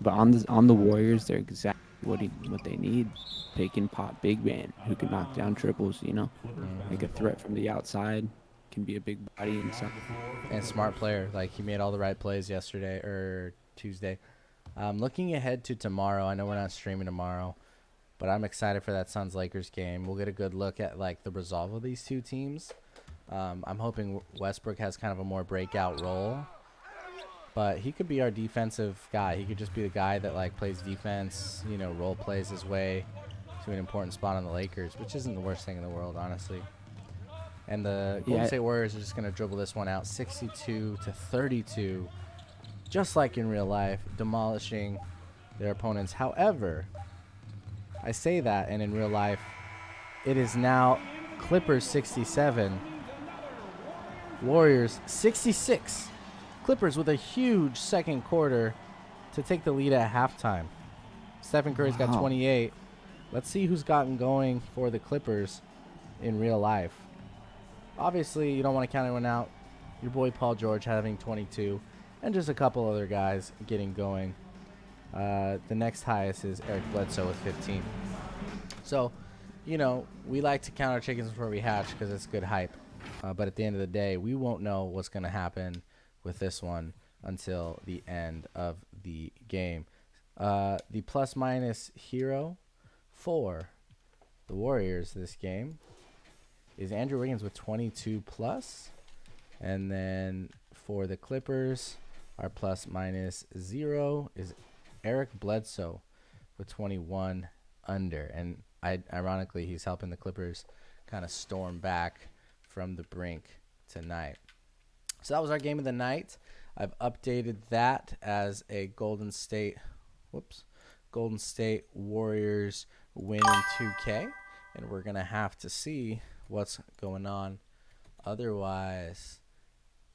But on the Warriors, they're exactly what they need. Pick and pop big man who can knock down triples. Like a threat from the outside, can be a big body inside. And smart player. Like, he made all the right plays yesterday or Tuesday. Looking ahead to tomorrow, I know we're not streaming tomorrow, but I'm excited for that Suns Lakers game. We'll get a good look at like the resolve of these two teams. I'm hoping Westbrook has kind of a more breakout role, but he could be our defensive guy. He could just be the guy that like plays defense, role plays his way to an important spot on the Lakers, which isn't the worst thing in the world, honestly. And the Golden Yeah, State Warriors are just going to dribble this one out 62-32, just like in real life, demolishing their opponents. However, I say that, and in real life, it is now Clippers 67, Warriors 66. Clippers with a huge second quarter to take the lead at halftime. Stephen Curry's got wow. 28. Let's see who's gotten going for the Clippers in real life. Obviously, you don't want to count anyone out. Your boy Paul George having 22, and just a couple other guys getting going. The next highest is Eric Bledsoe with 15. So, we like to count our chickens before we hatch because it's good hype. But at the end of the day, we won't know what's going to happen with this one until the end of the game. The plus-minus hero for the Warriors this game is Andrew Wiggins with 22 plus. And then for the Clippers, our plus-minus 0 is Eric Bledsoe with 21 under. And ironically, he's helping the Clippers kind of storm back from the brink tonight. So that was our game of the night. I've updated that as a Golden State Warriors win in 2K. And we're going to have to see what's going on otherwise.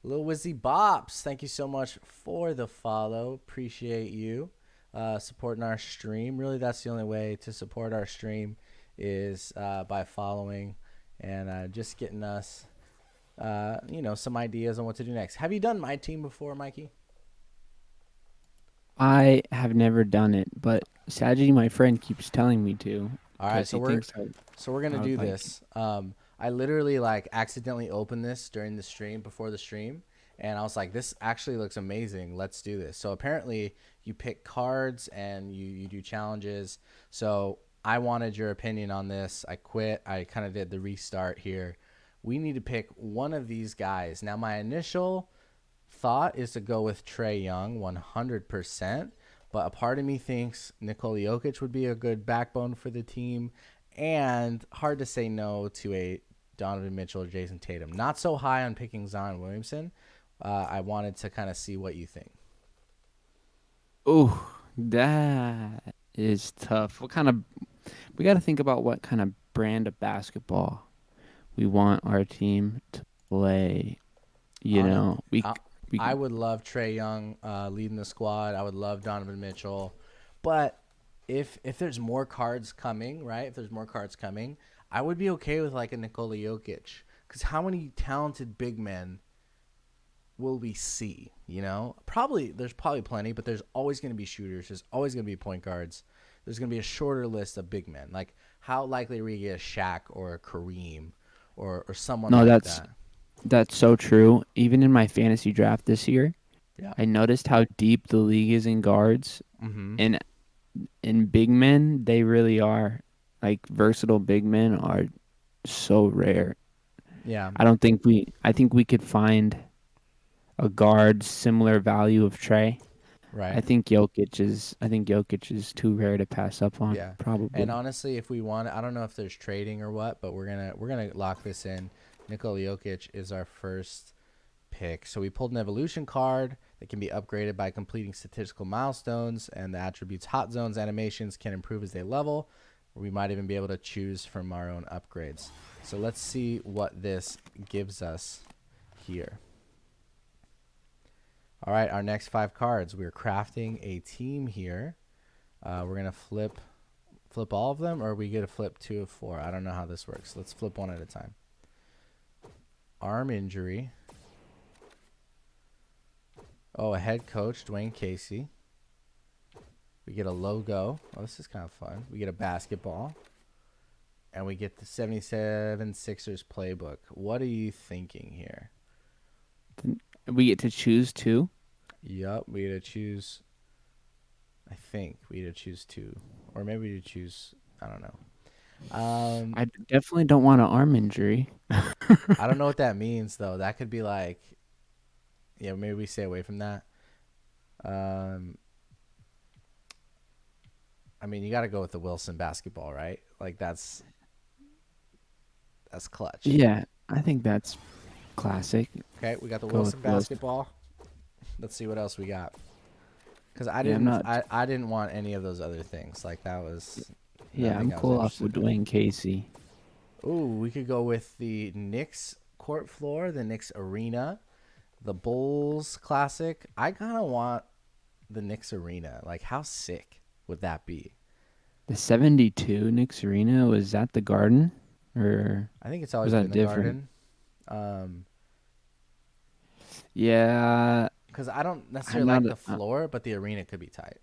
Lil Wizzy Bops, thank you so much for the follow. Appreciate you supporting our stream. Really, that's the only way to support our stream is by following and just getting us, some ideas on what to do next. Have you done My Team before, Mikey? I have never done it, but Saji, my friend, keeps telling me to. All right, 'Cause so he we're thinks gonna I do would like. this. I literally like accidentally opened this during the stream before the stream, and I was like, "This actually looks amazing. Let's do this." So apparently, you pick cards and you do challenges. So I wanted your opinion on this. I quit. I kind of did the restart here. We need to pick one of these guys. Now, my initial thought is to go with Trae Young 100%, but a part of me thinks Nikola Jokic would be a good backbone for the team, and hard to say no to a Donovan Mitchell or Jason Tatum. Not so high on picking Zion Williamson. I wanted to kind of see what you think. Oh, that is tough. We got to think about what kind of brand of basketball we want our team to play. You Hon- know, I, we I would love Trae Young leading the squad. I would love Donovan Mitchell, but if there's more cards coming, right? If there's more cards coming, I would be okay with like a Nikola Jokic, because how many talented big men will we see? There's probably plenty, but there's always going to be shooters. There's always going to be point guards. There's going to be a shorter list of big men. Like, how likely are we to get a Shaq or a Kareem or someone no, like that's that? that's so true. Even in my fantasy draft this year, Yeah. I noticed how deep the league is in guards Mm-hmm. and in big men. They really are like versatile. Big men are so rare. Yeah. I think we could find a guard similar value of Trey. Right. I think Jokic is too rare to pass up on, Yeah. And probably. honestly, if we want, I don't know if there's trading or what, but we're gonna lock this in. Nikola Jokic is our first pick. So we pulled an evolution card that can be upgraded by completing statistical milestones, and the attributes hot zones animations can improve as they level. We might even be able to choose from our own upgrades. So let's see what this gives us here. All right, our next 5 cards. We're crafting a team here. We're gonna flip all of them, or we get to flip 2 of 4. I don't know how this works. Let's flip one at a time. Arm injury. Oh, a head coach, Dwayne Casey. We get a logo. Oh, this is kind of fun. We get a basketball. And we get the 77 Sixers playbook. What are you thinking here? We get to choose 2. Yup, we get to choose. I think we get to choose 2. Or maybe we choose, I don't know. I definitely don't want an arm injury. I don't know what that means, though. That could be like, yeah, maybe we stay away from that. I mean, you got to go with the Wilson basketball, right? Like that's clutch. Yeah, I think that's classic. Okay, we got the Go with Wilson Wilson. basketball. Let's see what else we got. Because I Yeah, I'm didn't, not- I didn't want any of those other things. Like that was. Yeah, nothing I'm I was cool off with interested in. Dwayne Casey. Ooh, we could go with the Knicks court floor, the Knicks arena, the Bulls classic. I kind of want the Knicks arena. Like, how sick would that be? The 72 Knicks Arena, was that the Garden? Or I think it's was always that been the different? Garden. Yeah, Because I don't I'm necessarily not. like the floor, but the arena could be tight.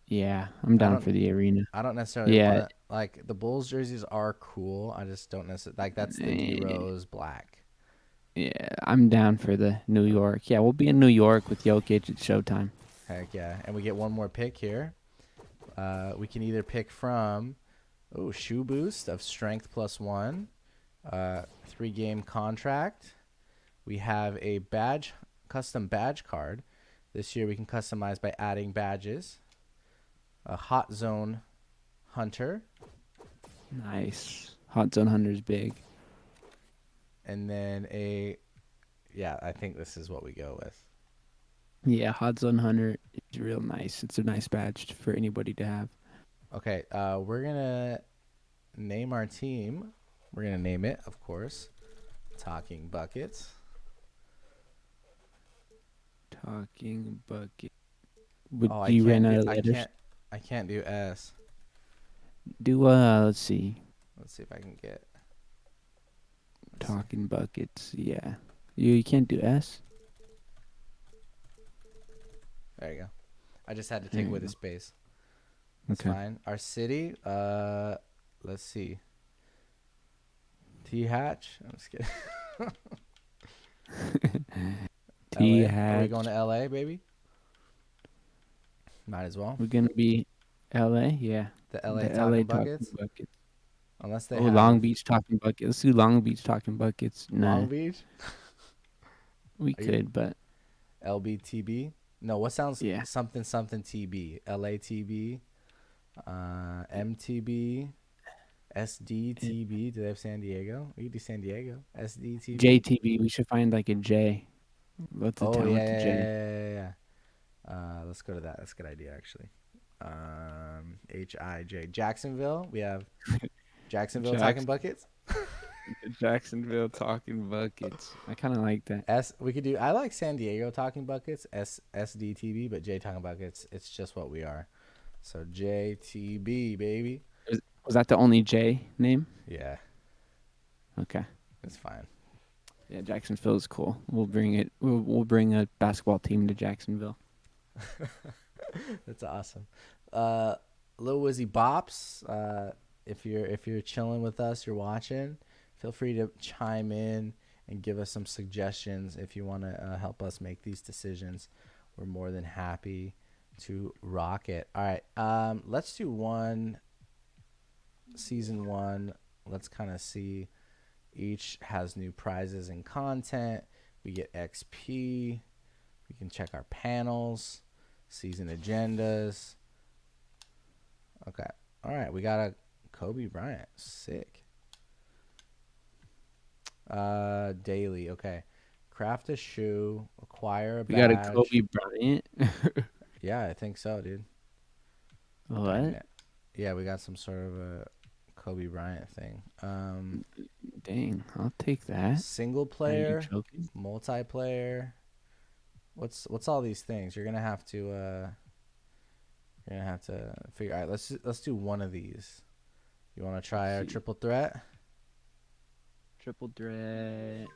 Yeah, I'm I down don't for the arena. I don't necessarily want Yeah, to like the Bulls jerseys are cool. I just don't necessarily like that's the D eh, Rose black. yeah, I'm down for the New York. Yeah, we'll be in New York with Jokic at Showtime. Heck yeah. And we get one more pick here. We can either pick from shoe boost of strength +1, 3-game contract. We have a custom badge card. This year we can customize by adding badges. A hot zone hunter, Nice. Hot Zone Hunter's big. and then I think this is what we go with. Yeah, Hot Zone Hunter is real nice. It's a nice badge for anybody to have. Okay, we're gonna name our team. We're gonna name it, of course, Talking Buckets. Talking bucket. Would Oh, I you ran can't out do. of letters? I can't do S. Do let's see. Let's see if I can get. Let's see. Talking buckets. Yeah. You can't do S. There you go. I just had to There take you away the go. space. That's Okay. fine. Our city. Let's see. T Hatch. I'm just kidding. T LA. Are we Hatch. going to LA, baby? Might as well. We're gonna be LA. Yeah. The LA The LA Talking talking Buckets. buckets. Unless they Oh, Long have Beach talking buckets. Let's do Long Beach talking buckets. Long Nah, Beach. we Are you could, but LBTB? No, what sounds yeah. something something TB? LATB, MTB, SDTB. Do they have San Diego? We could do San Diego. SDTB. JTB. We should find like a J. What's a Oh town yeah, with a yeah, J? yeah, yeah, yeah. Let's go to that. That's a good idea, actually. HIJ Jacksonville. We have Jacksonville Talking Jackson. Buckets. Jacksonville talking buckets. I kind of like that. We could do. I like San Diego Talking Buckets. SDTB, but J Talking Buckets. It's just what we are. So JTB, baby. Was that the only J name? Yeah, Okay. it's fine. Yeah, Jacksonville is cool. We'll bring it. We'll bring a basketball team to Jacksonville. That's awesome. Lil Wizzy Bops. If you're chilling with us, you're watching. Feel free to chime in and give us some suggestions if you want to help us make these decisions. We're more than happy to rock it. All right. Let's do season 1. Let's kind of see. Each has new prizes and content. We get XP. We can check our panels, season agendas. Okay. All right. We got a Kobe Bryant. Sick. Daily. Okay. Craft a shoe. Acquire a We got a badge. Kobe Bryant. Yeah, I think so, dude. What? Yeah, we got some sort of a Kobe Bryant thing. Dang, I'll take that. Single Are you player, joking? multiplayer. What's all these things? You're gonna have to gonna have to figure. All right, let's do one of these. You want to try our See. triple threat, Triple threat.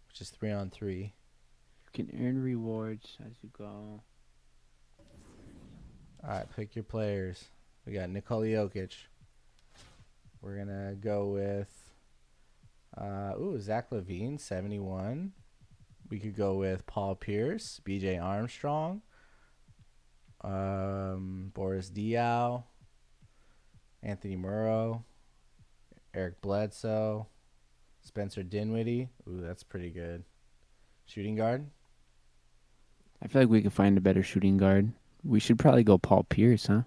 which is 3-on-3. You can earn rewards as you go. All right, pick your players. We got Nikola Jokic. We're gonna go with Zach LaVine, 71. We could go with Paul Pierce, B.J. Armstrong, Boris Diaw, Anthony Murrow, Eric Bledsoe, Spencer Dinwiddie. Ooh, that's pretty good. Shooting guard. I feel like we could find a better shooting guard. We should probably go Paul Pierce, huh?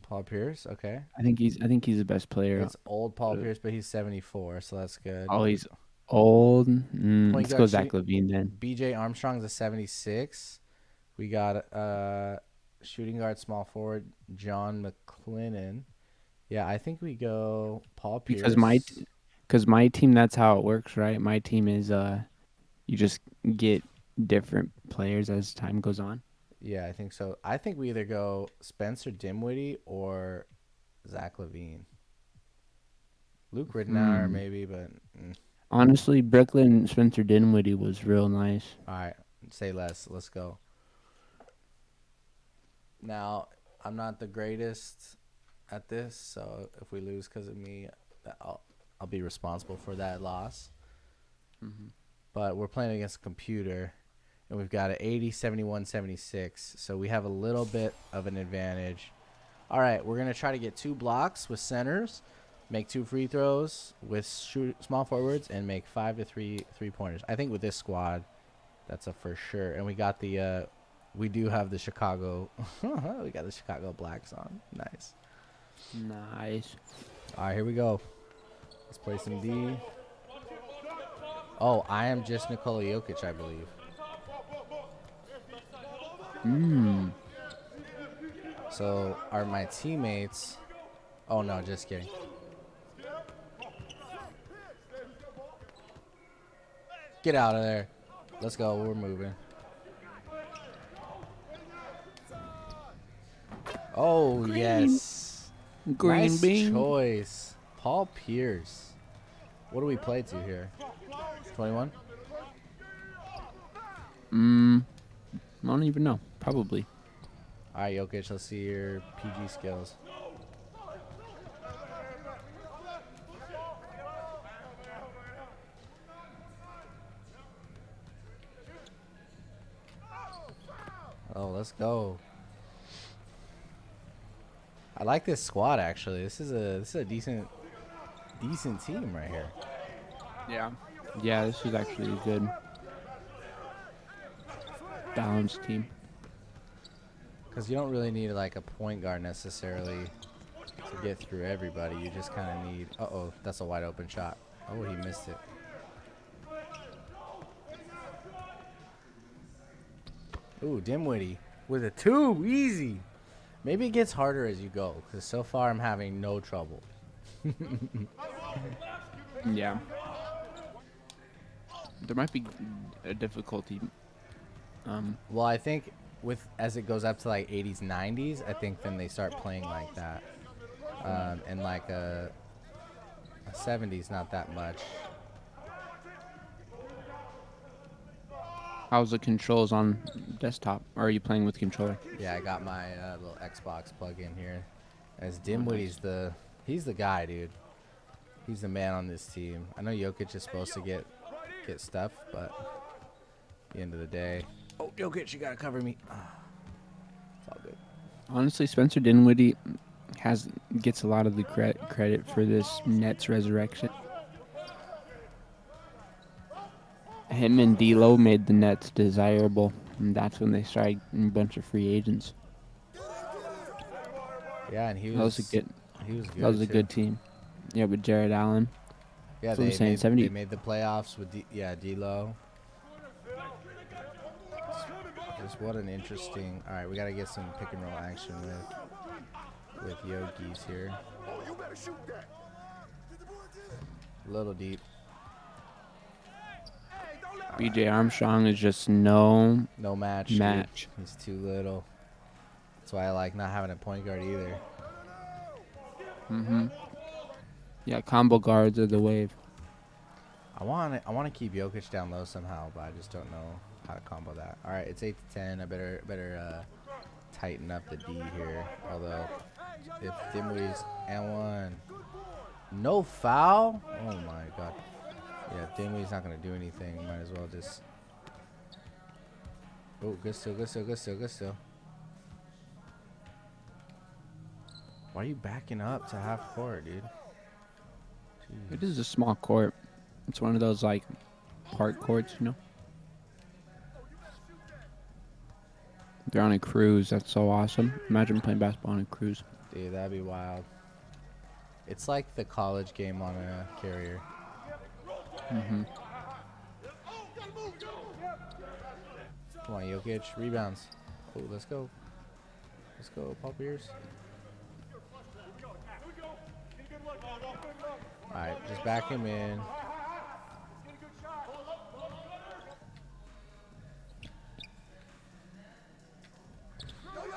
Paul Pierce. Okay. I think he's the best player. It's old Paul uh, Pierce, but he's 74, so that's good. Oh, he's old. Point Let's guard go Zach shooting- LaVine then. B.J. Armstrong's a 76. We got shooting guard, small forward, John McClinnon. Yeah, I think we go Paul Pierce. Because my team, that's how it works, right? My team is you just get different players as time goes on. Yeah, I think so. I think we either go Spencer Dinwiddie or Zach LaVine. Luke Ridnour maybe, but Honestly, Brooklyn Spencer Dinwiddie was real nice. all right, say less. Let's go. Now, I'm not the greatest at this, so if we lose because of me, I'll be responsible for that loss. But we're playing against a computer, and we've got an 80, 71, 76, so we have a little bit of an advantage. All right, we're going to try to get 2 blocks with centers, make 2 free throws with small forwards, and make 5 to 3 three-pointers. I think with this squad, that's a for sure. And we got the we do have the Chicago we got the Chicago Blacks on. Nice. Nice. All right, here we go. Let's play some D. Oh, I am just Nikola Jokic, I believe. So are my teammates? Oh no, just kidding. Get out of there. Let's go. We're moving. Oh yes. Green Nice bean. choice. Paul Pierce. What do we play to here? 21? I don't even know. Probably. All right, Jokic, let's see your PG skills. Oh, let's go. I like this squad actually. This is a decent team right here. Yeah. Yeah, this is actually a good balanced team. Because you don't really need like a point guard necessarily to get through everybody. You just kind of need. Uh-oh, that's a wide open shot. Oh, he missed it. Ooh, Dinwiddie with a 2, easy. Maybe it gets harder as you go, because so far I'm having no trouble. Yeah. There might be a difficulty. Well, I think as it goes up to like 80s, 90s, I think then they start playing like that. And like a 70s, not that much. How's the controls on desktop? Or are you playing with controller? Yeah, I got my little Xbox plug-in here. As Dinwiddie's he's the guy, dude. He's the man on this team. I know Jokic is supposed to get stuff, but at the end of the day, oh, Jokic, you gotta cover me. It's all good. Honestly, Spencer Dinwiddie gets a lot of the credit for this Nets resurrection. Him and D'Lo made the Nets desirable, and that's when they started a bunch of free agents. Yeah, and he That was was a good. good. That was a too. good team. Yeah, with Jared Allen. Yeah, That's what I'm saying, they 70 made the playoffs with D'Lo. Just what an interesting. All right, we gotta get some pick and roll action with Yogis here. A little deep. B.J. Armstrong is just no No match. Dude. match. He's too little. That's why I like not having a point guard either. Yeah, combo guards are the wave. I want to keep Jokic down low somehow, but I just don't know how to combo that. All right, it's 8-10. I better tighten up the D here. Although, if Dinwiddie's and one, no foul. Oh my God. Yeah, Dinwiddie's not gonna do anything. Might as well just. Oh, good still, good still, good still, good still. Why are you backing up to half court, dude? Jeez. It is a small court. It's one of those like park courts, you know. They're on a cruise. That's so awesome. Imagine playing basketball on a cruise. Dude, that'd be wild. It's like the college game on a carrier. Come on, Jokic. Rebounds. Oh, let's go. Let's go, Paul Pierce. All right, just back him in.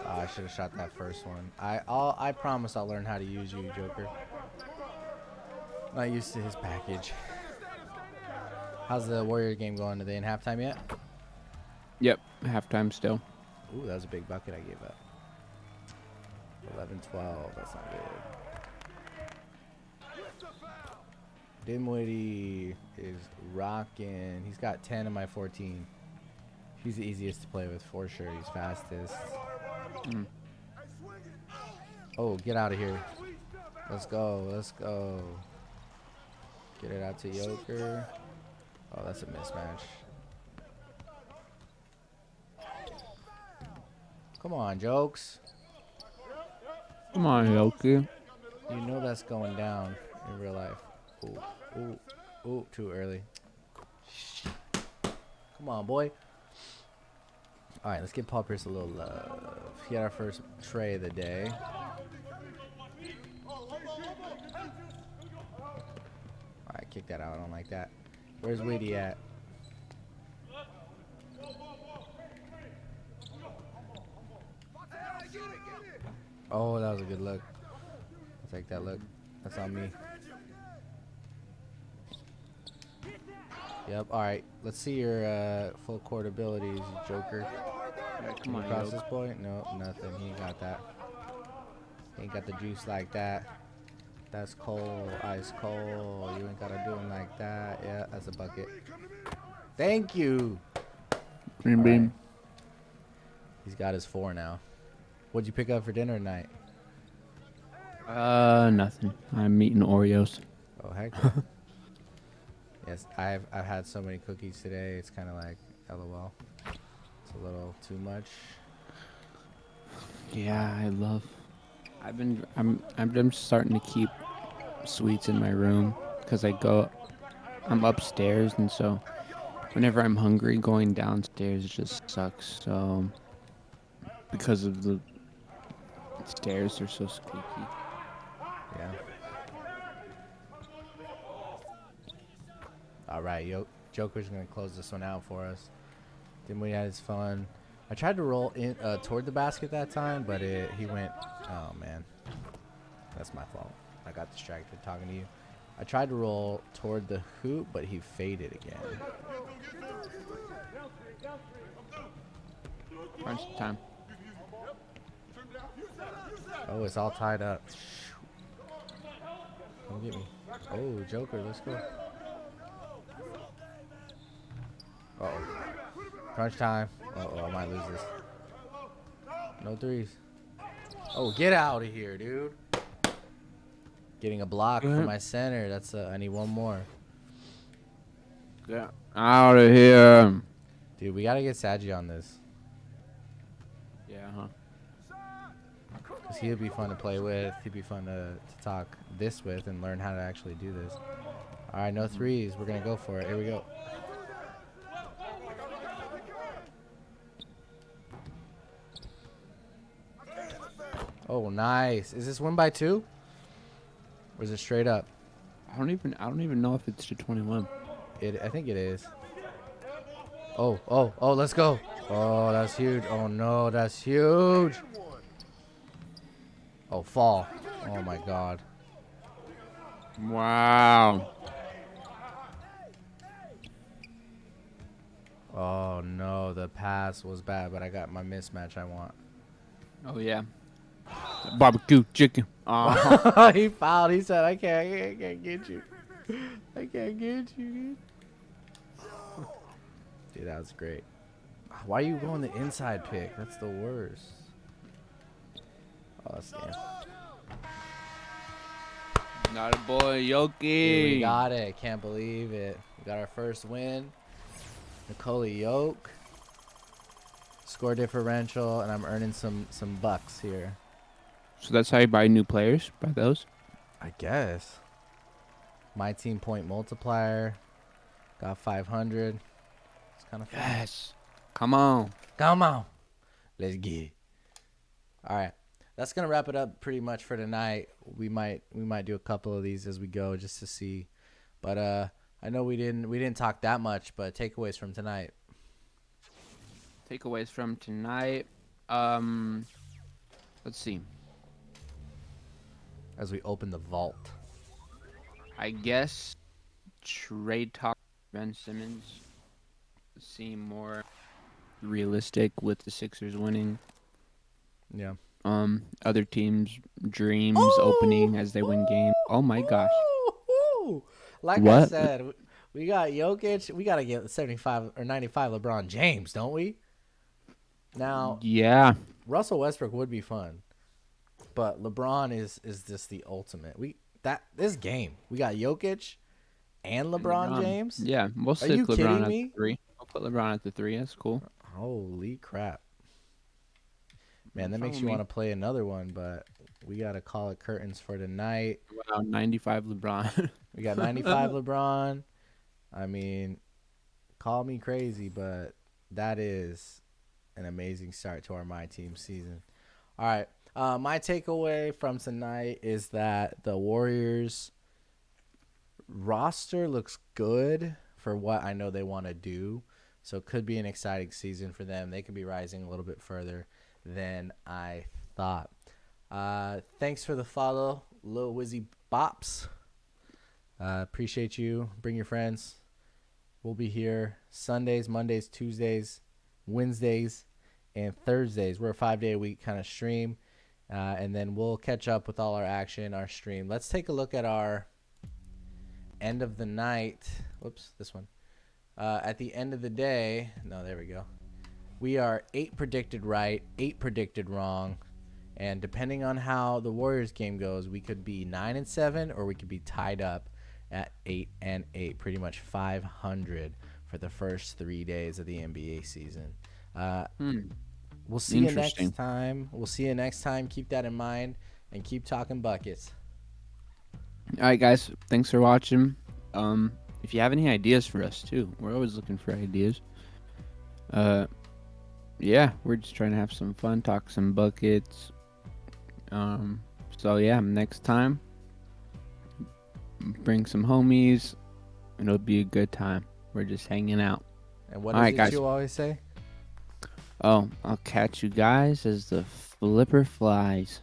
Oh, I should have shot that first one. I promise I'll learn how to use you, Joker. Not used to his package. How's the Warrior game going? Are they in halftime yet? Yep, halftime still. Ooh, that was a big bucket I gave up. 11-12. That's not good. Dinwiddie is rocking. He's got 10 of my 14. He's the easiest to play with for sure. He's fastest. Oh, get out of here. Let's go. Let's go. Get it out to Joker. Oh, that's a mismatch. Come on, Jokes. Come on, Yoki. You know that's going down in real life. Ooh, ooh, ooh, too early. Come on, boy. All right, let's give Paul Pierce a little love. He got our first tray of the day. All right, kick that out. I don't like that. Where's Witty at? Oh, that was a good look. I'll take that look. That's on me. Yep. All right. Let's see your full court abilities, Joker. Yeah, come on, Across Yoki. this point? No, nothing. He ain't got that. He ain't got the juice like that. That's cold. Ice cold. You ain't gotta do him like that. Yeah, that's a bucket. Thank you. Beam, All beam. right. He's got his 4 now. What'd you pick up for dinner tonight? Nothing. I'm eating Oreos. Oh, heck yeah. Yes, I've had so many cookies today. It's kind of like, LOL. It's a little too much. Yeah, I love. I'm starting to keep sweets in my room because I'm upstairs, and so whenever I'm hungry, going downstairs just sucks. So because of the stairs, they're so squeaky. Yeah. All right, Joker's gonna close this one out for us. Dinwiddie had his fun. I tried to roll in toward the basket that time, but he went. Oh man, that's my fault. I got distracted talking to you. I tried to roll toward the hoop, but he faded again. Crunch time. Oh, it's all tied up. Come get me. Oh, Joker, let's go. Uh-oh. Crunch time. Uh-oh, I might lose this. No threes. Oh, get out of here, dude. Getting a block from my center. That's I need one more. Get out of here. Dude, we got to get Saji on this. Yeah, huh? Because he'd be fun to play with. He'd be fun to talk this with and learn how to actually do this. All right, no threes. We're going to go for it. Here we go. Oh, nice. Is this 1 by 2? Or is it straight up? I don't even know if it's to 21. I think it is. Oh, let's go. Oh, that's huge. Oh, no, that's huge. Oh, fall. Oh my God. Wow. Oh no, the pass was bad, but I got my mismatch I want. Oh yeah. Barbecue chicken. He fouled. He said, I can't get you. I can't get you, dude. Dude, that was great. Why are you going the inside pick? That's the worst. Oh, damn. Not a boy, Yoki. Dude, we got it. Can't believe it. We got our first win. Nikola Yoke. Score differential, and I'm earning some bucks here. So that's how you buy new players, by those? I guess. My team point multiplier. Got 500. It's kind of fun. Yes. Come on. Come on. Let's get it. All right. That's going to wrap it up pretty much for tonight. We might do a couple of these as we go just to see. But I know we didn't talk that much, but takeaways from tonight. Takeaways from tonight. Let's see. As we open the vault. I guess trade talk Ben Simmons seem more realistic with the Sixers winning. Yeah. Other teams' dreams opening as they win games. Oh my gosh. Like What? I said, we got Jokic. We got to get 75 or 95 LeBron James, don't we? Now, Yeah. Russell Westbrook would be fun, but LeBron is just the ultimate. This game, we got Jokic and LeBron James. Yeah, we'll stick you LeBron kidding at me? the 3. I'll put LeBron at the 3. That's cool. Holy crap. Man, that Follow makes you me. want to play another one, but we got to call it curtains for tonight. Wow, 95 LeBron. We got 95 LeBron. I mean, call me crazy, but that is an amazing start to our My Team season. All right. My takeaway from tonight is that the Warriors roster looks good for what I know they want to do. So it could be an exciting season for them. They could be rising a little bit further than I thought. Thanks for the follow, Lil Wizzy Bops. Appreciate you. Bring your friends. We'll be here Sundays, Mondays, Tuesdays, Wednesdays, and Thursdays. We're a 5-day-a-week kind of stream. And then we'll catch up with all our action, our stream. Let's take a look at our end of the night. Whoops, this one. At the end of the day, no, there we go. We are 8 predicted right, 8 predicted wrong. And depending on how the Warriors game goes, we could be 9-7 or we could be tied up at 8-8, pretty much 500 for the first 3 days of the NBA season. We'll see you next time. We'll see you next time. Keep that in mind and keep talking buckets. All right, guys. Thanks for watching. If you have any ideas for us, too, we're always looking for ideas. Yeah, we're just trying to have some fun, talk some buckets. So, yeah, next time, bring some homies, and it'll be a good time. We're just hanging out. And what is it guys, you always say? Oh, I'll catch you guys as the flipper flies.